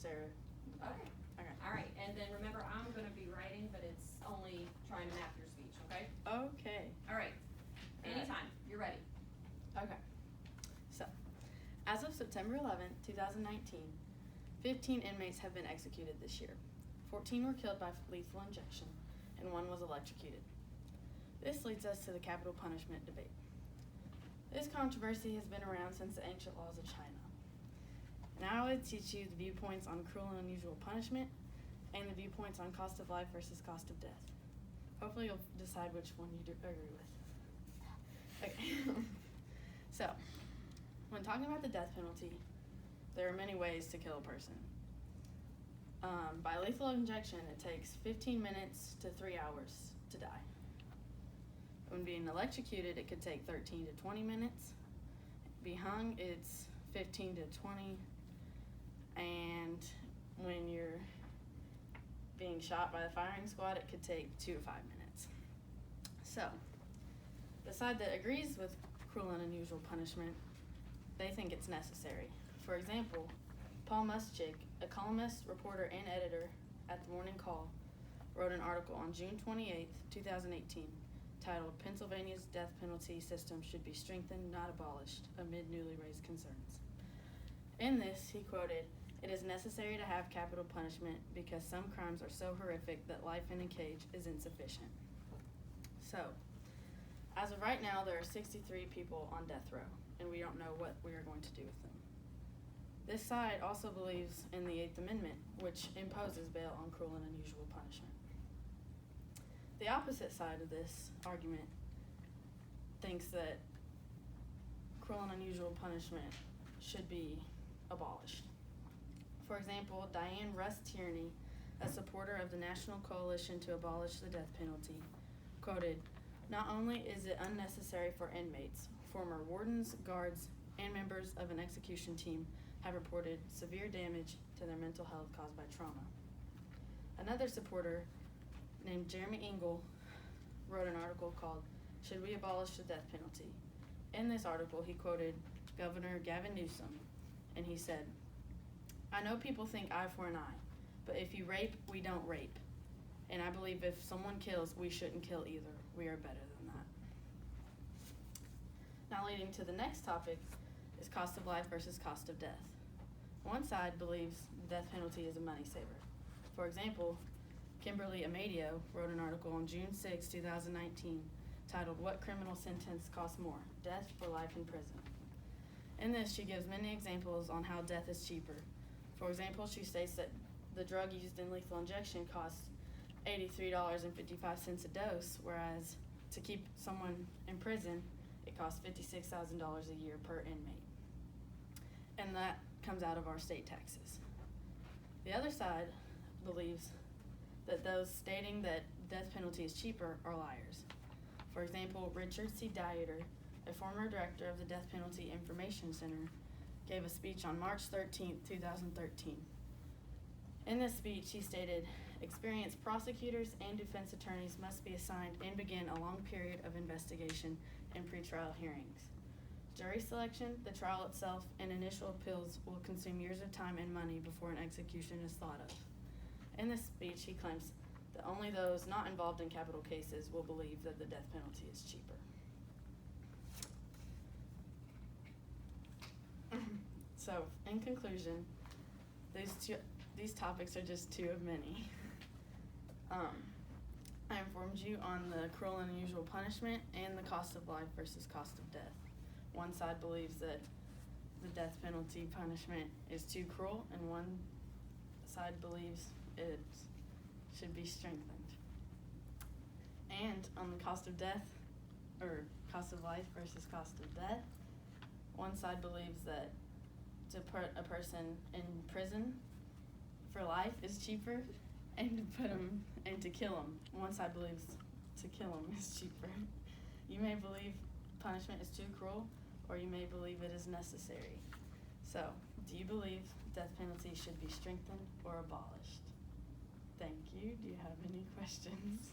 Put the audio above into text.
Sarah. Okay. Okay. All right, and then remember, I'm going to be writing, but it's only trying to map your speech, okay? Okay. All right. Anytime. You're ready. Okay. So, as of September 11th, 2019, 15 inmates have been executed this year. 14 were killed by lethal injection, and 1 was electrocuted. This leads us to the capital punishment debate. This controversy has been around since the ancient laws of China. Now I will teach you the viewpoints on cruel and unusual punishment and the viewpoints on cost of life versus cost of death. Hopefully you'll decide which one you agree with. Okay. So, when talking about the death penalty, there are many ways to kill a person. By lethal injection, it takes 15 minutes to 3 hours to die. When being electrocuted, it could take 13 to 20 minutes. Be hung, it's 15 to 20. And when you're being shot by the firing squad, it could take 2 to 5 minutes. So, the side that agrees with cruel and unusual punishment, they think it's necessary. For example, Paul Muschig, a columnist, reporter, and editor at the Morning Call, wrote an article on June 28, 2018, titled "Pennsylvania's Death Penalty System Should Be Strengthened, Not Abolished, Amid Newly Raised Concerns." In this, he quoted, "It is necessary to have capital punishment because some crimes are so horrific that life in a cage is insufficient." So, as of right now, there are 63 people on death row, and we don't know what we are going to do with them. This side also believes in the Eighth Amendment, which imposes bail on cruel and unusual punishment. The opposite side of this argument thinks that cruel and unusual punishment should be abolished. For example, Diane Russ Tierney, a supporter of the National Coalition to Abolish the Death Penalty, quoted, "Not only is it unnecessary for inmates, former wardens, guards, and members of an execution team have reported severe damage to their mental health caused by trauma." Another supporter, named Jeremy Engel, wrote an article called "Should We Abolish the Death Penalty?" In this article, he quoted Governor Gavin Newsom, and he said, "I know people think eye for an eye, but if you rape, we don't rape. And I believe if someone kills, we shouldn't kill either. We are better than that." Now leading to the next topic is cost of life versus cost of death. One side believes the death penalty is a money saver. For example, Kimberly Amadio wrote an article on June 6, 2019, titled "What Criminal Sentence Costs More, Death or Life in Prison?" In this, she gives many examples on how death is cheaper. For example, she states that the drug used in lethal injection costs $83.55 a dose, whereas to keep someone in prison, it costs $56,000 a year per inmate. And that comes out of our state taxes. The other side believes that those stating that death penalty is cheaper are liars. For example, Richard C. Dieter, a former director of the Death Penalty Information Center, gave a speech on March 13, 2013. In this speech, he stated, "Experienced prosecutors and defense attorneys must be assigned and begin a long period of investigation and pretrial hearings. Jury selection, the trial itself, and initial appeals will consume years of time and money before an execution is thought of." In this speech, he claims that only those not involved in capital cases will believe that the death penalty is cheaper. So, in conclusion, these topics are just two of many. I informed you on the cruel and unusual punishment and the cost of life versus cost of death. One side believes that the death penalty punishment is too cruel, and one side believes it should be strengthened. And on the cost of death, or cost of life versus cost of death, one side believes that to put a person in prison for life is cheaper, and to kill him. One side believes to kill him is cheaper. You may believe punishment is too cruel, or you may believe it is necessary. So, do you believe death penalty should be strengthened or abolished? Thank you. Do you have any questions?